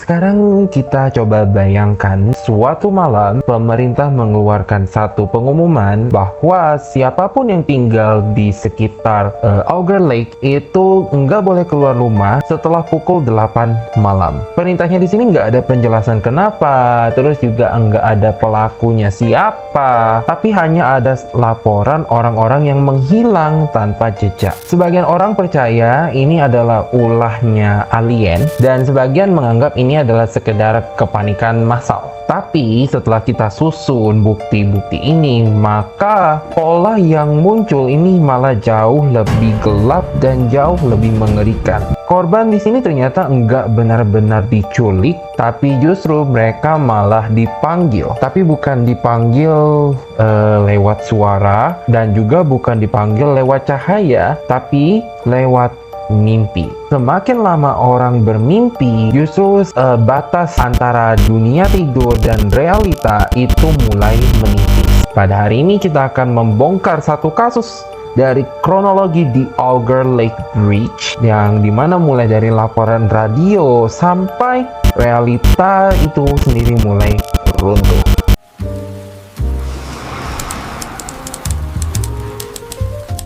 Sekarang kita coba bayangkan suatu malam pemerintah mengeluarkan satu pengumuman bahwa siapapun yang tinggal di sekitar Auger Lake itu nggak boleh keluar rumah setelah pukul 8 malam. Perintahnya di sini nggak ada penjelasan kenapa, terus juga nggak ada pelakunya siapa, tapi hanya ada laporan orang-orang yang menghilang tanpa jejak. Sebagian orang percaya ini adalah ulahnya alien dan sebagian menganggap ini adalah sekedar kepanikan massal. Tapi setelah kita susun bukti-bukti ini, maka pola yang muncul ini malah jauh lebih gelap dan jauh lebih mengerikan. Korban di sini ternyata enggak benar-benar diculik, tapi justru mereka malah dipanggil. Tapi bukan dipanggil lewat suara dan juga bukan dipanggil lewat cahaya, tapi lewat mimpi. Semakin lama orang bermimpi, justru batas antara dunia tidur dan realita itu mulai menipis. Pada hari ini kita akan membongkar satu kasus dari kronologi di Auger Lake Bridge, yang dimana mulai dari laporan radio sampai realita itu sendiri mulai runtuh.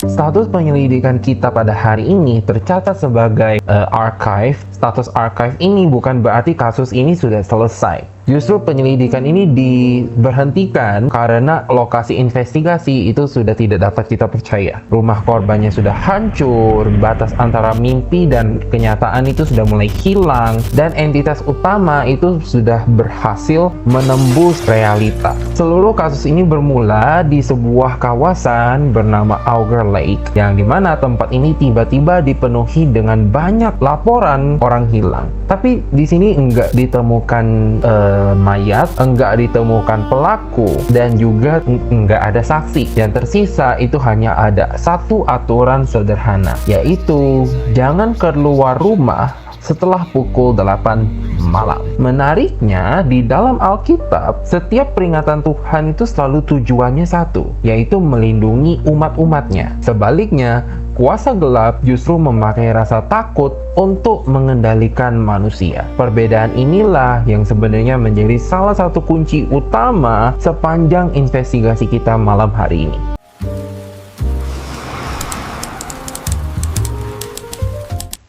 Status penyelidikan kita pada hari ini tercatat sebagai archive. Status archive ini bukan berarti kasus ini sudah selesai. Justru penyelidikan ini diberhentikan karena lokasi investigasi itu sudah tidak dapat kita percaya. Rumah korbannya sudah hancur, batas antara mimpi dan kenyataan itu sudah mulai hilang, dan entitas utama itu sudah berhasil menembus realita. Seluruh kasus ini bermula di sebuah kawasan bernama Auger Lake, yang dimana tempat ini tiba-tiba dipenuhi dengan banyak laporan orang hilang. Tapi di sini enggak ditemukan mayat, enggak ditemukan pelaku, dan juga enggak ada saksi. Yang tersisa itu hanya ada satu aturan sederhana, yaitu jangan keluar rumah setelah pukul 8 malam. Menariknya, di dalam Alkitab, setiap peringatan Tuhan itu selalu tujuannya satu, yaitu melindungi umat-umatnya. Sebaliknya, kuasa gelap justru memakai rasa takut untuk mengendalikan manusia. Perbedaan inilah yang sebenarnya menjadi salah satu kunci utama sepanjang investigasi kita malam hari ini.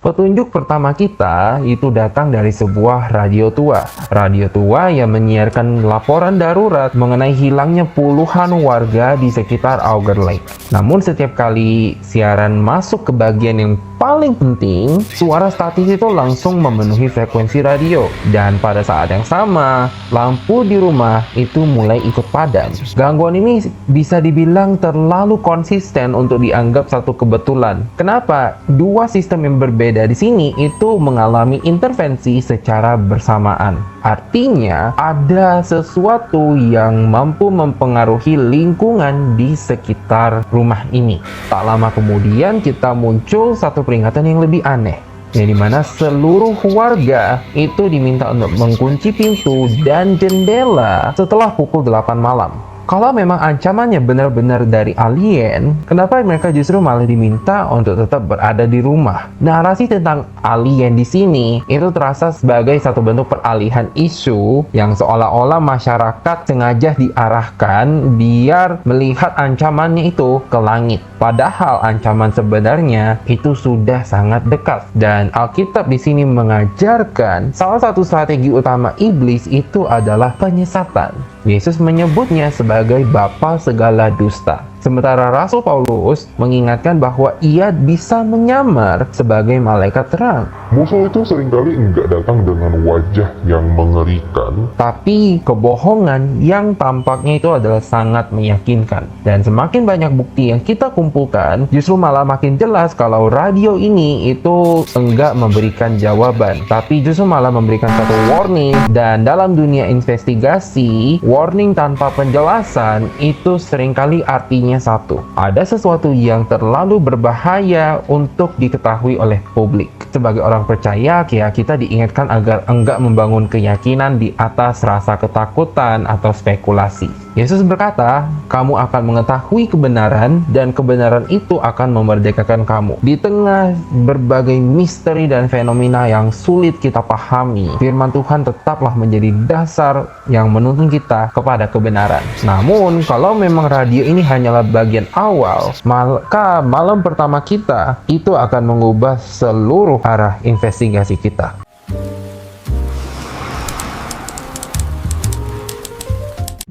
Petunjuk pertama kita itu datang dari sebuah radio tua. Radio tua yang menyiarkan laporan darurat mengenai hilangnya puluhan warga di sekitar Auger Lake. Namun setiap kali siaran masuk ke bagian yang paling penting, suara statis itu langsung memenuhi frekuensi radio. Dan pada saat yang sama, lampu di rumah itu mulai ikut padam. Gangguan ini bisa dibilang terlalu konsisten untuk dianggap satu kebetulan. Kenapa? Dua sistem yang berbeda di sini itu mengalami intervensi secara bersamaan. Artinya, ada sesuatu yang mampu mempengaruhi lingkungan di sekitar rumah ini. Tak lama kemudian kita muncul satu peringatan yang lebih aneh, yang dimana seluruh warga itu diminta untuk mengunci pintu dan jendela setelah pukul 8 malam. Kalau memang ancamannya benar-benar dari alien, kenapa mereka justru malah diminta untuk tetap berada di rumah? Narasi tentang alien di sini itu terasa sebagai satu bentuk peralihan isu yang seolah-olah masyarakat sengaja diarahkan biar melihat ancamannya itu ke langit. Padahal ancaman sebenarnya itu sudah sangat dekat. Dan Alkitab di sini mengajarkan salah satu strategi utama iblis itu adalah penyesatan. Yesus menyebutnya sebagai bapa segala dusta. Sementara Rasul Paulus mengingatkan bahwa ia bisa menyamar sebagai malaikat terang. Musuh itu seringkali enggak datang dengan wajah yang mengerikan, tapi kebohongan yang tampaknya itu adalah sangat meyakinkan. Dan semakin banyak bukti yang kita kumpulkan, justru malah makin jelas kalau radio ini itu enggak memberikan jawaban, tapi justru malah memberikan satu warning. Dan dalam dunia investigasi, warning tanpa penjelasan itu seringkali artinya satu, ada sesuatu yang terlalu berbahaya untuk diketahui oleh publik. Sebagai orang percaya, kita diingatkan agar enggak membangun keyakinan di atas rasa ketakutan atau spekulasi. Yesus berkata, kamu akan mengetahui kebenaran dan kebenaran itu akan memerdekakan kamu. Di tengah berbagai misteri dan fenomena yang sulit kita pahami, firman Tuhan tetaplah menjadi dasar yang menuntun kita kepada kebenaran. Namun, kalau memang radio ini hanyalah bagian awal, maka malam pertama kita itu akan mengubah seluruh arah investigasi kita.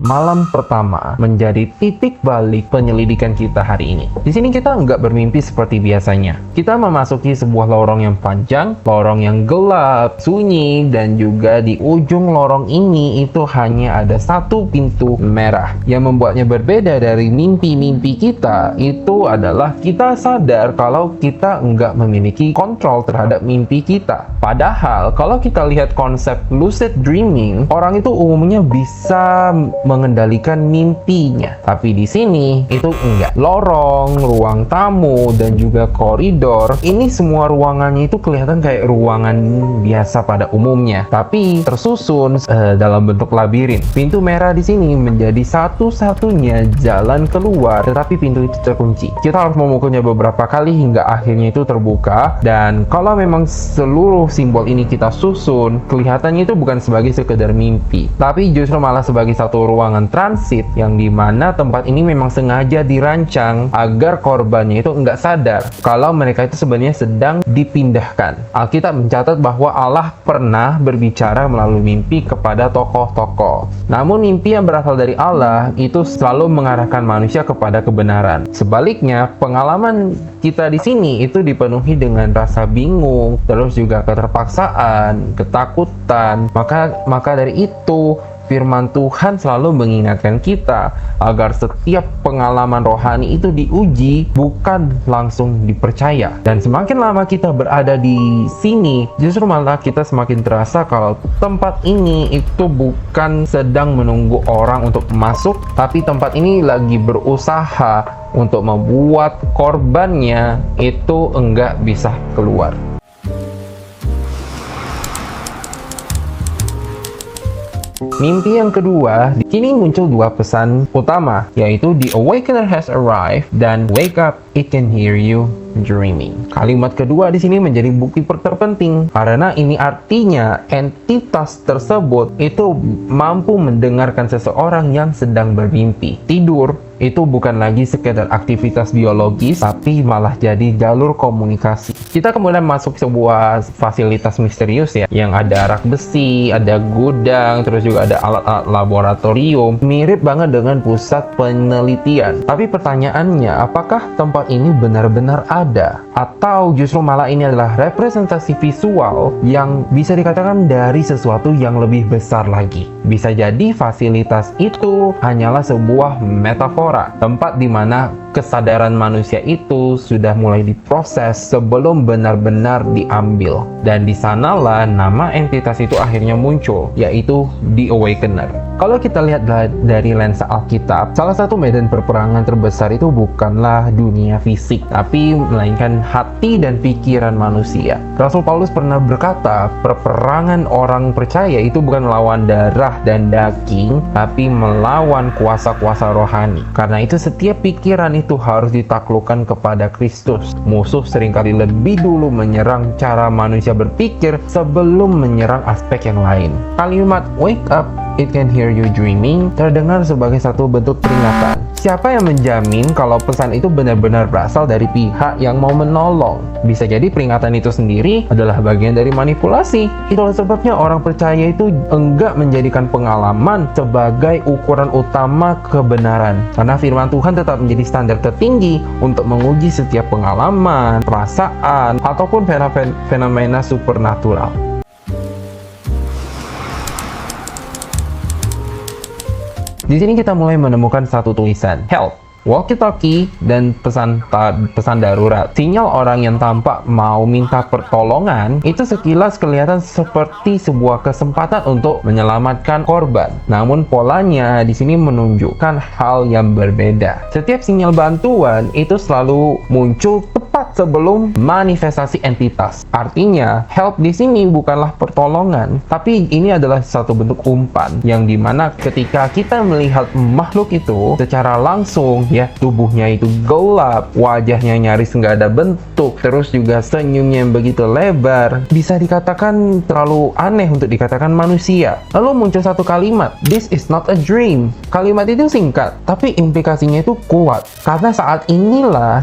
Malam pertama menjadi titik balik penyelidikan kita hari ini. Di sini kita nggak bermimpi seperti biasanya. Kita memasuki sebuah lorong yang panjang, lorong yang gelap, sunyi, dan juga di ujung lorong ini itu hanya ada satu pintu merah. Yang membuatnya berbeda dari mimpi-mimpi kita itu adalah kita sadar kalau kita nggak memiliki kontrol terhadap mimpi kita. Padahal kalau kita lihat konsep lucid dreaming, orang itu umumnya bisa mengendalikan mimpinya. Tapi di sini itu enggak. Lorong, ruang tamu, dan juga koridor, ini semua ruangannya itu kelihatan kayak ruangan biasa pada umumnya, tapi tersusun dalam bentuk labirin. Pintu merah di sini menjadi satu-satunya jalan keluar, tetapi pintu itu terkunci. Kita harus memukulnya beberapa kali hingga akhirnya itu terbuka. Dan kalau memang seluruh simbol ini kita susun, kelihatannya itu bukan sebagai sekedar mimpi, tapi justru malah sebagai satu ruangan transit yang dimana tempat ini memang sengaja dirancang agar korbannya itu nggak sadar kalau mereka itu sebenarnya sedang dipindahkan. Alkitab mencatat bahwa Allah pernah berbicara melalui mimpi kepada tokoh-tokoh. Namun mimpi yang berasal dari Allah itu selalu mengarahkan manusia kepada kebenaran. Sebaliknya, pengalaman kita di sini itu dipenuhi dengan rasa bingung, terus juga keterpaksaan, ketakutan. Maka dari itu firman Tuhan selalu mengingatkan kita agar setiap pengalaman rohani itu diuji, bukan langsung dipercaya. Dan semakin lama kita berada di sini, justru malah kita semakin terasa kalau tempat ini itu bukan sedang menunggu orang untuk masuk, tapi tempat ini lagi berusaha untuk membuat korbannya itu enggak bisa keluar. Mimpi yang kedua, di sini muncul dua pesan utama, yaitu The Awakener has arrived dan Wake up, it can hear you dreaming. Kalimat kedua di sini menjadi bukti terpenting karena ini artinya entitas tersebut itu mampu mendengarkan seseorang yang sedang bermimpi. Tidur itu bukan lagi sekedar aktivitas biologis, tapi malah jadi jalur komunikasi. Kita kemudian masuk sebuah fasilitas misterius ya, yang ada rak besi, ada gudang, terus juga ada alat-alat laboratorium, mirip banget dengan pusat penelitian. Tapi pertanyaannya, apakah tempat ini benar-benar ada? Atau justru malah ini adalah representasi visual yang bisa dikatakan dari sesuatu yang lebih besar lagi? Bisa jadi fasilitas itu hanyalah sebuah metafora, tempat di mana kesadaran manusia itu sudah mulai diproses sebelum benar-benar diambil. Dan di sanalah nama entitas itu akhirnya muncul, yaitu The Awakener. Kalau kita lihat dari lensa Alkitab, salah satu medan perperangan terbesar itu bukanlah dunia fisik, tapi melainkan hati dan pikiran manusia. Rasul Paulus pernah berkata, peperangan orang percaya itu bukan melawan darah dan daging, tapi melawan kuasa-kuasa rohani. Karena itu setiap pikiran itu harus ditaklukkan kepada Kristus. Musuh seringkali lebih dulu menyerang cara manusia berpikir sebelum menyerang aspek yang lain. Kalimat wake up, it can hear you dreaming terdengar sebagai satu bentuk peringatan. Siapa yang menjamin kalau pesan itu benar-benar berasal dari pihak yang mau menolong? Bisa jadi peringatan itu sendiri adalah bagian dari manipulasi. Itulah sebabnya orang percaya itu enggak menjadikan pengalaman sebagai ukuran utama kebenaran. Karena firman Tuhan tetap menjadi standar tertinggi untuk menguji setiap pengalaman, perasaan, ataupun fenomena supernatural. Di sini kita mulai menemukan satu tulisan, help, walkie-talkie, dan pesan darurat. Sinyal orang yang tampak mau minta pertolongan itu sekilas kelihatan seperti sebuah kesempatan untuk menyelamatkan korban. Namun polanya di sini menunjukkan hal yang berbeda. Setiap sinyal bantuan itu selalu muncul tepat sebelum manifestasi entitas. Artinya, help di sini bukanlah pertolongan, tapi ini adalah satu bentuk umpan yang dimana ketika kita melihat makhluk itu secara langsung, ya, tubuhnya itu gelap, wajahnya nyaris nggak ada bentuk, terus juga senyumnya yang begitu lebar, bisa dikatakan terlalu aneh untuk dikatakan manusia. Lalu muncul satu kalimat, "This is not a dream." Kalimat itu singkat, tapi implikasinya itu kuat. Karena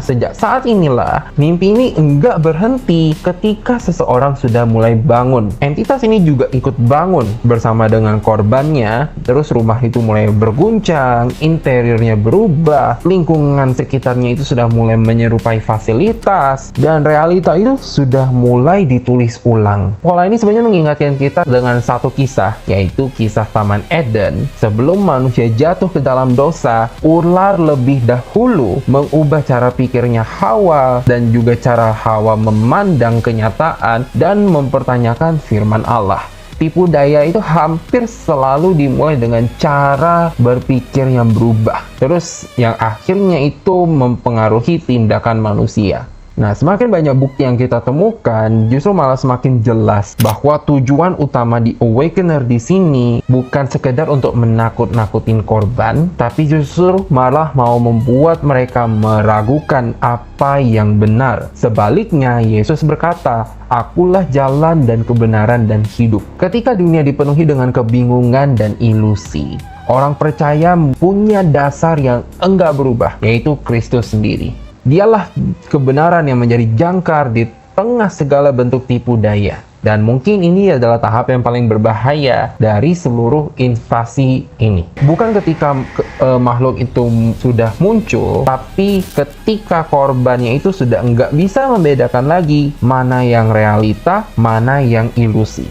sejak saat inilah, mimpi ini enggak berhenti ketika seseorang sudah mulai bangun. Entitas ini juga ikut bangun bersama dengan korbannya, terus rumah itu mulai berguncang, interiornya berubah, lingkungan sekitarnya itu sudah mulai menyerupai fasilitas, dan realita itu sudah mulai ditulis ulang. Pola ini sebenarnya mengingatkan kita dengan satu kisah, yaitu kisah Taman Eden. Sebelum manusia jatuh ke dalam dosa, ular lebih dahulu mengubah cara pikirnya Hawa dan juga cara Hawa memandang kenyataan dan mempertanyakan firman Allah. Tipu daya itu hampir selalu dimulai dengan cara berpikir yang berubah, terus yang akhirnya itu mempengaruhi tindakan manusia. Nah, semakin banyak bukti yang kita temukan, justru malah semakin jelas bahwa tujuan utama di Awakener di sini bukan sekedar untuk menakut-nakutin korban, tapi justru malah mau membuat mereka meragukan apa yang benar. Sebaliknya, Yesus berkata, "Akulah jalan dan kebenaran dan hidup." Ketika dunia dipenuhi dengan kebingungan dan ilusi, orang percaya punya dasar yang enggak berubah, yaitu Kristus sendiri. Dialah kebenaran yang menjadi jangkar di tengah segala bentuk tipu daya. Dan mungkin ini adalah tahap yang paling berbahaya dari seluruh invasi ini. Bukan ketika makhluk itu sudah muncul, tapi ketika korbannya itu sudah nggak bisa membedakan lagi mana yang realita, mana yang ilusi.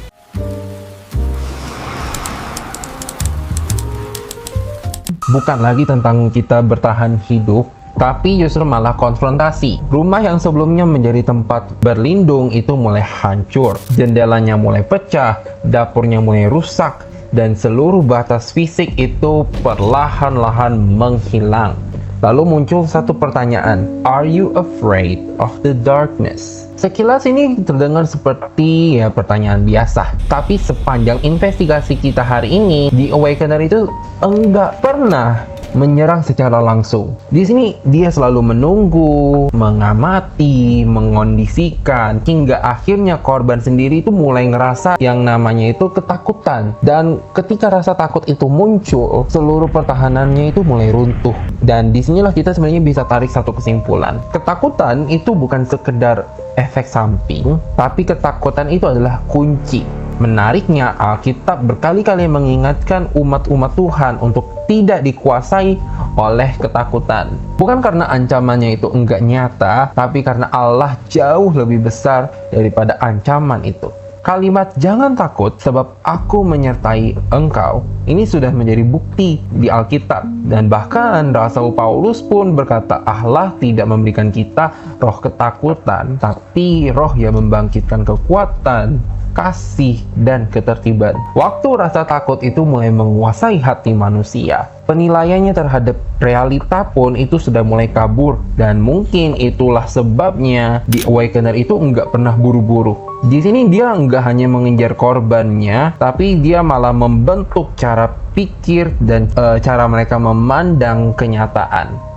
Bukan lagi tentang kita bertahan hidup, tapi justru malah konfrontasi. Rumah yang sebelumnya menjadi tempat berlindung itu mulai hancur, jendelanya mulai pecah, dapurnya mulai rusak, dan seluruh batas fisik itu perlahan-lahan menghilang. Lalu muncul satu pertanyaan, "Are you afraid of the darkness?" Sekilas ini terdengar seperti pertanyaan biasa, tapi sepanjang investigasi kita hari ini, di Awakener itu enggak pernah menyerang secara langsung. Di sini dia selalu menunggu, mengamati, mengondisikan, hingga akhirnya korban sendiri itu mulai ngerasa yang namanya itu ketakutan. Dan ketika rasa takut itu muncul, seluruh pertahanannya itu mulai runtuh. Dan disinilah kita sebenarnya bisa tarik satu kesimpulan. Ketakutan itu bukan sekedar efek samping, tapi ketakutan itu adalah kunci. Menariknya, Alkitab berkali-kali mengingatkan umat-umat Tuhan untuk tidak dikuasai oleh ketakutan. Bukan karena ancamannya itu enggak nyata, tapi karena Allah jauh lebih besar daripada ancaman itu. Kalimat "jangan takut sebab aku menyertai engkau" ini sudah menjadi bukti di Alkitab. Dan bahkan Rasul Paulus pun berkata, Allah tidak memberikan kita roh ketakutan, tapi roh yang membangkitkan kekuatan, kasih, dan ketertiban. Waktu rasa takut itu mulai menguasai hati manusia, penilaiannya terhadap realita pun itu sudah mulai kabur. Dan mungkin itulah sebabnya di Awakener itu nggak pernah buru-buru. Di sini dia nggak hanya mengejar korbannya, tapi dia malah membentuk cara pikir dan cara mereka memandang kenyataan.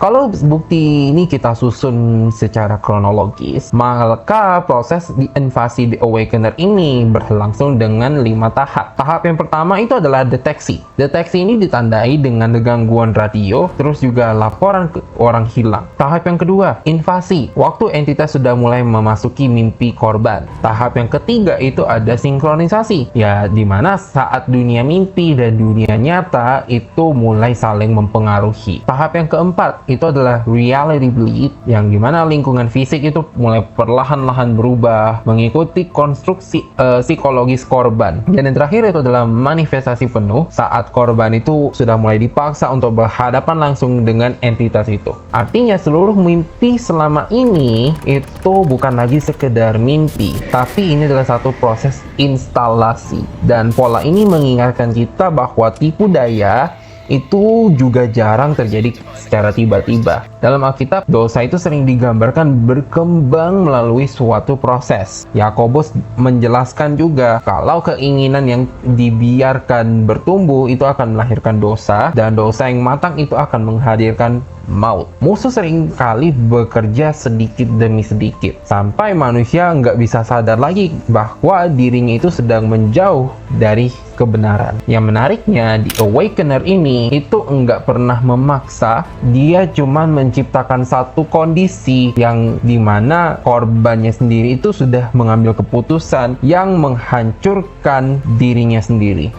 Kalau bukti ini kita susun secara kronologis, maka proses invasi di Awakener ini berlangsung dengan 5 tahap. Tahap yang pertama itu adalah deteksi. Deteksi ini ditandai dengan gangguan radio, terus juga laporan ke orang hilang. Tahap yang kedua, invasi. Waktu entitas sudah mulai memasuki mimpi korban. Tahap yang ketiga itu ada sinkronisasi. Ya, dimana saat dunia mimpi dan dunia nyata itu mulai saling mempengaruhi. Tahap yang keempat itu adalah reality bleed, yang dimana lingkungan fisik itu mulai perlahan-lahan berubah mengikuti konstruksi psikologis korban. Dan yang terakhir itu adalah manifestasi penuh, saat korban itu sudah mulai dipaksa untuk berhadapan langsung dengan entitas itu. Artinya seluruh mimpi selama ini itu bukan lagi sekedar mimpi, tapi ini adalah satu proses instalasi. Dan pola ini mengingatkan kita bahwa tipu daya itu juga jarang terjadi secara tiba-tiba. Dalam Alkitab, dosa itu sering digambarkan berkembang melalui suatu proses. Yakobus menjelaskan juga kalau keinginan yang dibiarkan bertumbuh itu akan melahirkan dosa, dan dosa yang matang itu akan menghadirkan maut. Musuh sering kali bekerja sedikit demi sedikit sampai manusia nggak bisa sadar lagi bahwa dirinya itu sedang menjauh dari kebenaran. Yang menariknya, di Awakener ini itu nggak pernah memaksa, dia cuman menciptakan satu kondisi yang dimana korbannya sendiri itu sudah mengambil keputusan yang menghancurkan dirinya sendiri.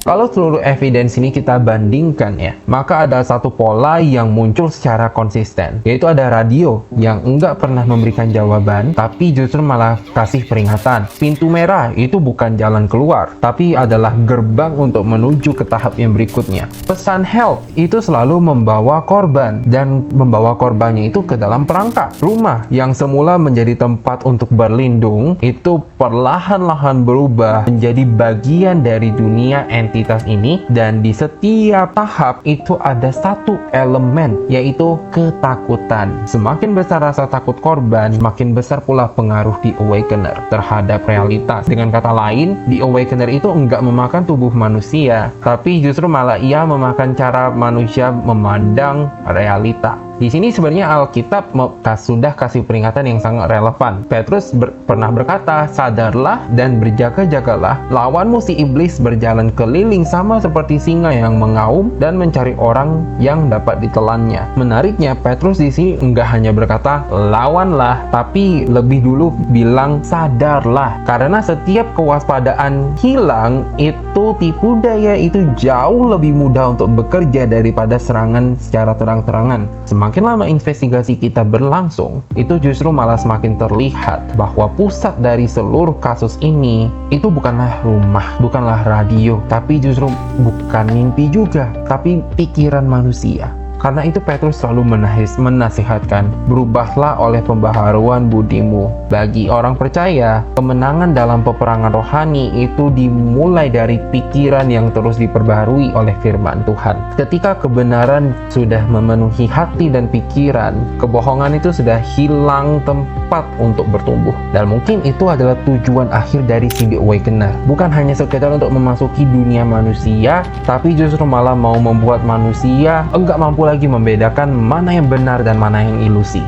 Kalau seluruh evidence ini kita bandingkan ya, maka ada satu pola yang muncul secara konsisten, yaitu ada radio yang enggak pernah memberikan jawaban, tapi justru malah kasih peringatan. Pintu merah itu bukan jalan keluar, tapi adalah gerbang untuk menuju ke tahap yang berikutnya. Pesan help itu selalu membawa korban, dan membawa korbannya itu ke dalam perangkap. Rumah yang semula menjadi tempat untuk berlindung, itu perlahan-lahan berubah menjadi bagian dari dunia entitas ini, dan di setiap tahap itu ada satu elemen, yaitu ketakutan. Semakin besar rasa takut korban, semakin besar pula pengaruh di Awakener terhadap realitas. Dengan kata lain, di Awakener itu enggak memakan tubuh manusia, tapi justru malah ia memakan cara manusia memandang realita. Di sini sebenarnya Alkitab sudah kasih peringatan yang sangat relevan. Petrus pernah berkata, sadarlah dan berjaga-jagalah, lawanmu si iblis berjalan keliling sama seperti singa yang mengaum dan mencari orang yang dapat ditelannya. Menariknya, Petrus di sini enggak hanya berkata lawanlah, tapi lebih dulu bilang sadarlah. Karena setiap kewaspadaan hilang, itu tipu daya itu jauh lebih mudah untuk bekerja daripada serangan secara terang-terangan. Semakin lama investigasi kita berlangsung, itu justru malah semakin terlihat bahwa pusat dari seluruh kasus ini itu bukanlah rumah, bukanlah radio, tapi justru bukan mimpi juga, tapi pikiran manusia. Karena itu Petrus selalu menasihatkan, berubahlah oleh pembaharuan budimu. Bagi orang percaya, kemenangan dalam peperangan rohani itu dimulai dari pikiran yang terus diperbaharui oleh firman Tuhan. Ketika kebenaran sudah memenuhi hati dan pikiran, kebohongan itu sudah hilang tempat untuk bertumbuh. Dan mungkin itu adalah tujuan akhir dari si The Awakener. Bukan hanya sekedar untuk memasuki dunia manusia, tapi justru malah mau membuat manusia enggak mampu lagi membedakan mana yang benar dan mana yang ilusi.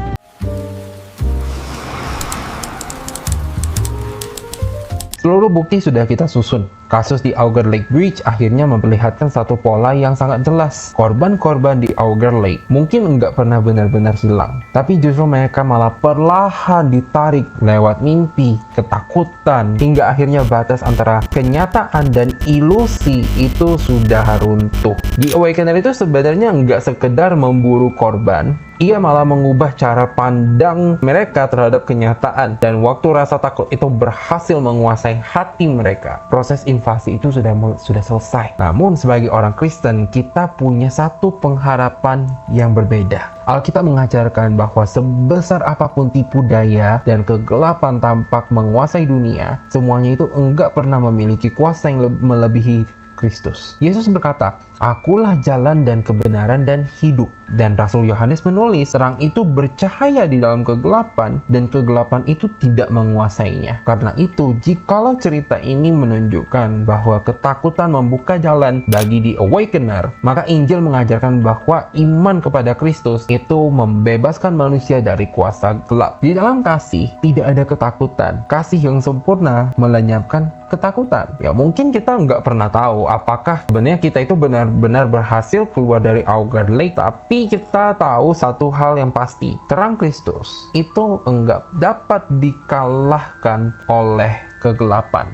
Seluruh bukti sudah kita susun. Kasus di Auger Lake Bridge akhirnya memperlihatkan satu pola yang sangat jelas. Korban-korban di Auger Lake mungkin enggak pernah benar-benar hilang, tapi justru mereka malah perlahan ditarik lewat mimpi, ketakutan, hingga akhirnya batas antara kenyataan dan ilusi itu sudah runtuh. Di Awakener itu sebenarnya enggak sekedar memburu korban, ia malah mengubah cara pandang mereka terhadap kenyataan, dan waktu rasa takut itu berhasil menguasai hati mereka, proses invasi itu sudah selesai. Namun sebagai orang Kristen, kita punya satu pengharapan yang berbeda. Alkitab mengajarkan bahwa sebesar apapun tipu daya dan kegelapan tampak menguasai dunia, semuanya itu enggak pernah memiliki kuasa yang melebihi Kristus. Yesus berkata, "Akulah jalan dan kebenaran dan hidup." Dan Rasul Yohanes menulis, terang itu bercahaya di dalam kegelapan, dan kegelapan itu tidak menguasainya. Karena itu, jikalau cerita ini menunjukkan bahwa ketakutan membuka jalan bagi The Awakener, maka Injil mengajarkan bahwa iman kepada Kristus itu membebaskan manusia dari kuasa gelap. Di dalam kasih, tidak ada ketakutan. Kasih yang sempurna melenyapkan ketakutan. Ya mungkin kita nggak pernah tahu apakah sebenarnya kita itu benar-benar berhasil keluar dari Auger Lake, tapi kita tahu satu hal yang pasti, terang Kristus itu enggak dapat dikalahkan oleh kegelapan.